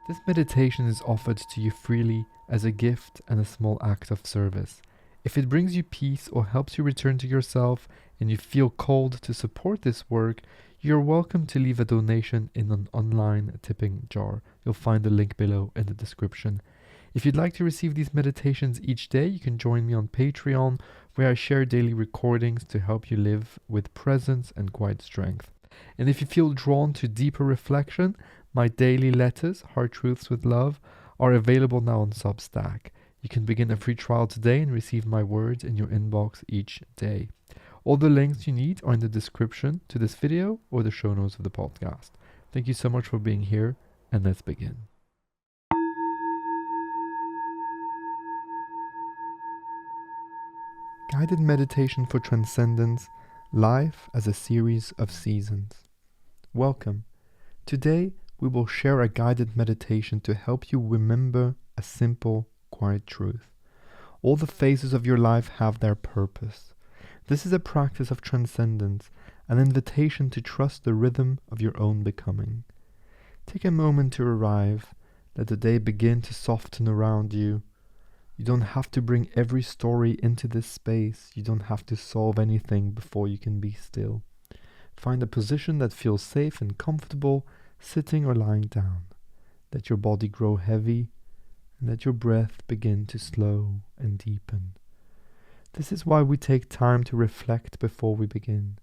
This meditation is offered to you freely as a gift and a small act of service. If it brings you peace or helps you return to yourself and you feel called to support this work, you're welcome to leave a donation in an online tipping jar. You'll find the link below in the description. If you'd like to receive these meditations each day, you can join me on Patreon, where I share daily recordings to help you live with presence and quiet strength. And if you feel drawn to deeper reflection, my daily letters, Heart Truths with Love, are available now on Substack. You can begin a free trial today and receive my words in your inbox each day. All the links you need are in the description to this video or the show notes of the podcast. Thank you so much for being here, and let's begin. Guided meditation for transcendence, life as a series of seasons. Welcome. Today, we will share a guided meditation to help you remember a simple, quiet truth. All the phases of your life have their purpose. This is a practice of transcendence, an invitation to trust the rhythm of your own becoming. Take a moment to arrive. Let the day begin to soften around you. You don't have to bring every story into this space. You don't have to solve anything before you can be still. Find a position that feels safe and comfortable, sitting or lying down. Let your body grow heavy and let your breath begin to slow and deepen. This is why we take time to reflect before we begin.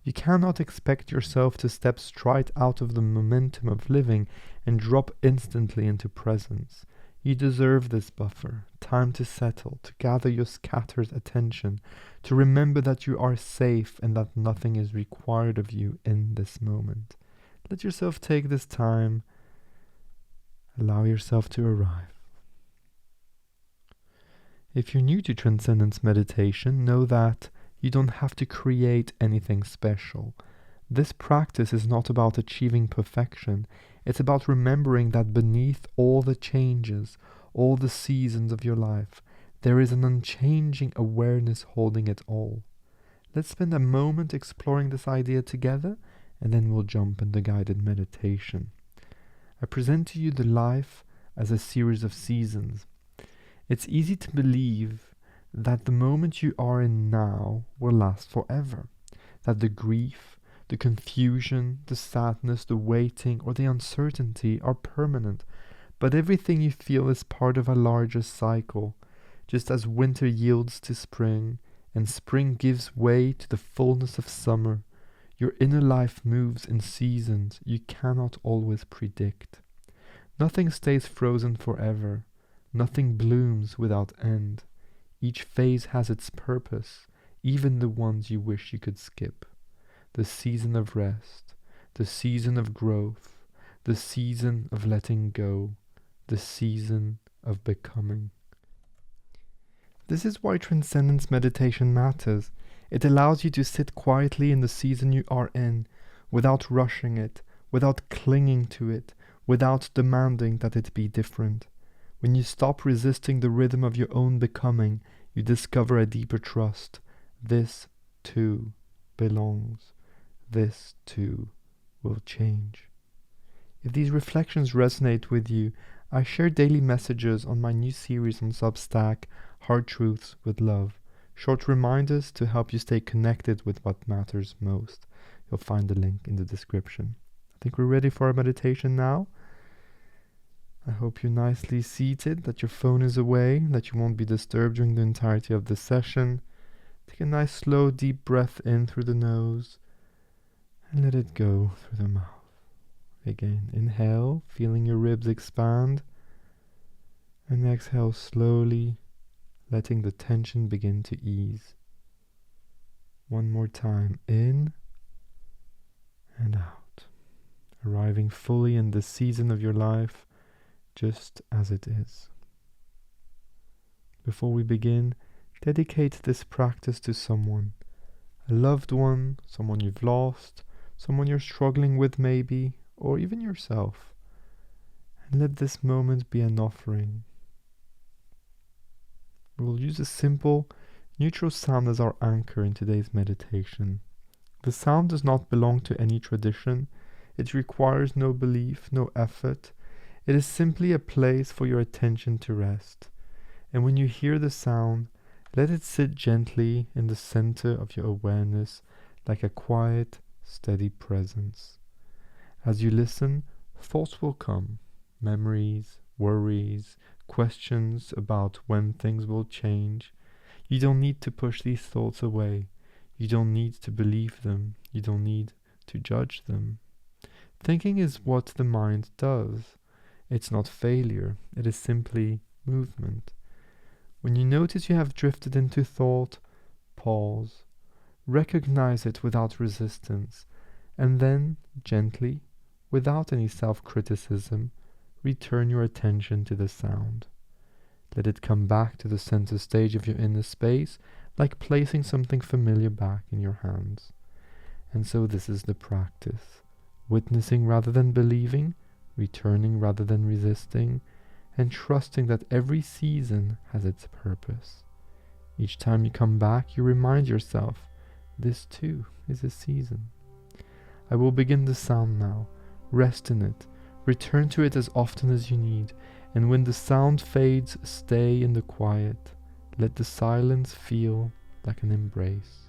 You cannot expect yourself to step straight out of the momentum of living and drop instantly into presence. You deserve this buffer, time to settle, to gather your scattered attention, to remember that you are safe and that nothing is required of you in this moment. Let yourself take this time. Allow yourself to arrive. If you're new to Transcendence meditation, know that you don't have to create anything special. This practice is not about achieving perfection. It's about remembering that beneath all the changes, all the seasons of your life, there is an unchanging awareness holding it all. Let's spend a moment exploring this idea together, and then we'll jump into guided meditation. I present to you the life as a series of seasons. It's easy to believe that the moment you are in now will last forever, that the grief, the confusion, the sadness, the waiting, or the uncertainty are permanent, but everything you feel is part of a larger cycle, just as winter yields to spring, and spring gives way to the fullness of summer. Your inner life moves in seasons you cannot always predict. Nothing stays frozen forever. Nothing blooms without end. Each phase has its purpose, even the ones you wish you could skip. The season of rest, the season of growth, the season of letting go, the season of becoming. This is why Transcendence meditation matters. It allows you to sit quietly in the season you are in, without rushing it, without clinging to it, without demanding that it be different. When you stop resisting the rhythm of your own becoming, you discover a deeper trust. This, too, belongs. This, too, will change. If these reflections resonate with you, I share daily messages on my new series on Substack, Heart Truths with Love. Short reminders to help you stay connected with what matters most. You'll find the link in the description. I think we're ready for our meditation now. I hope you're nicely seated, that your phone is away, that you won't be disturbed during the entirety of the session. Take a nice slow deep breath in through the nose and let it go through the mouth. Again, inhale, feeling your ribs expand, and exhale slowly, letting the tension begin to ease. One more time, in and out, arriving fully in the season of your life, just as it is. Before we begin, dedicate this practice to someone, a loved one, someone you've lost, someone you're struggling with maybe, or even yourself. And let this moment be an offering. We will use a simple, neutral sound as our anchor in today's meditation. The sound does not belong to any tradition. It requires no belief, no effort. It is simply a place for your attention to rest. And when you hear the sound, let it sit gently in the center of your awareness like a quiet, steady presence. As you listen, thoughts will come, memories, worries, questions about when things will change. You don't need to push these thoughts away. You don't need to believe them. You don't need to judge them. Thinking is what the mind does. It's not failure, it is simply movement. When you notice you have drifted into thought, pause, recognize it without resistance, and then, gently, without any self-criticism, return your attention to the sound. Let it come back to the center stage of your inner space, like placing something familiar back in your hands. And so this is the practice. Witnessing rather than believing, returning rather than resisting, and trusting that every season has its purpose. Each time you come back, you remind yourself, this too is a season. I will begin the sound now. Rest in it. Return to it as often as you need. And when the sound fades, stay in the quiet. Let the silence feel like an embrace.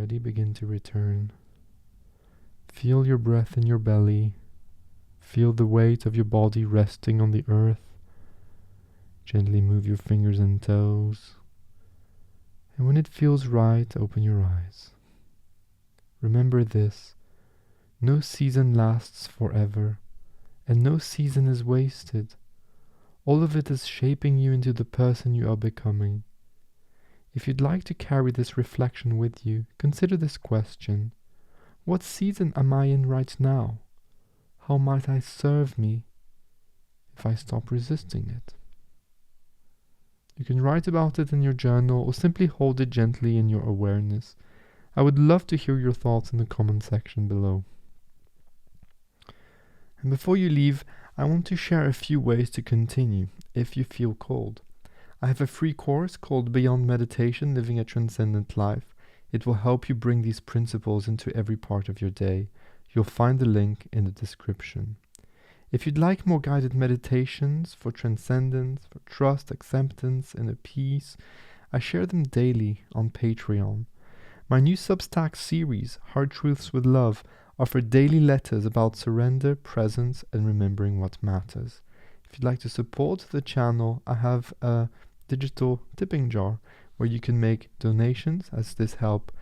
ready, begin to return. Feel your breath in your belly. Feel the weight of your body resting on the earth. Gently move your fingers and toes. And when it feels right, open your eyes. Remember this: no season lasts forever, and no season is wasted. All of it is shaping you into the person you are becoming. If you'd like to carry this reflection with you, consider this question: what season am I in right now? How might I serve me if I stop resisting it? You can write about it in your journal or simply hold it gently in your awareness. I would love to hear your thoughts in the comment section below. And before you leave, I want to share a few ways to continue if you feel called. I have a free course called Beyond Meditation, Living a Transcendent Life. It will help you bring these principles into every part of your day. You'll find the link in the description. If you'd like more guided meditations for transcendence, for trust, acceptance, and peace, I share them daily on Patreon. My new Substack series, Hard Truths with Love, offer daily letters about surrender, presence, and remembering what matters. If you'd like to support the channel, I have a digital tipping jar where you can make donations, as this helps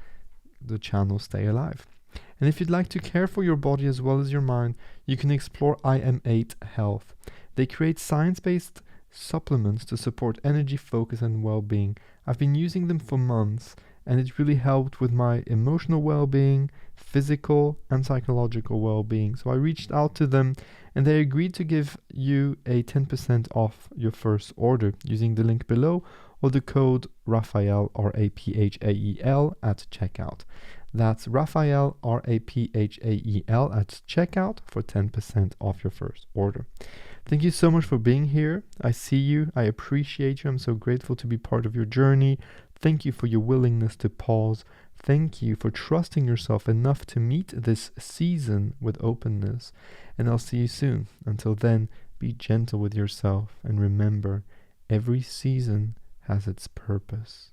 the channel stay alive. And if you'd like to care for your body as well as your mind, you can explore IM8 Health. They create science-based supplements to support energy, focus, and well-being. I've been using them for months, and it really helped with my emotional well-being, physical and psychological well-being. So I reached out to them, and they agreed to give you a 10% off your first order using the link below or the code Raphael, RAPHAEL, at checkout. That's Raphael, RAPHAEL, at checkout for 10% off your first order. Thank you so much for being here. I see you. I appreciate you. I'm so grateful to be part of your journey. Thank you for your willingness to pause. Thank you for trusting yourself enough to meet this season with openness. And I'll see you soon. Until then, be gentle with yourself and remember, every season has its purpose.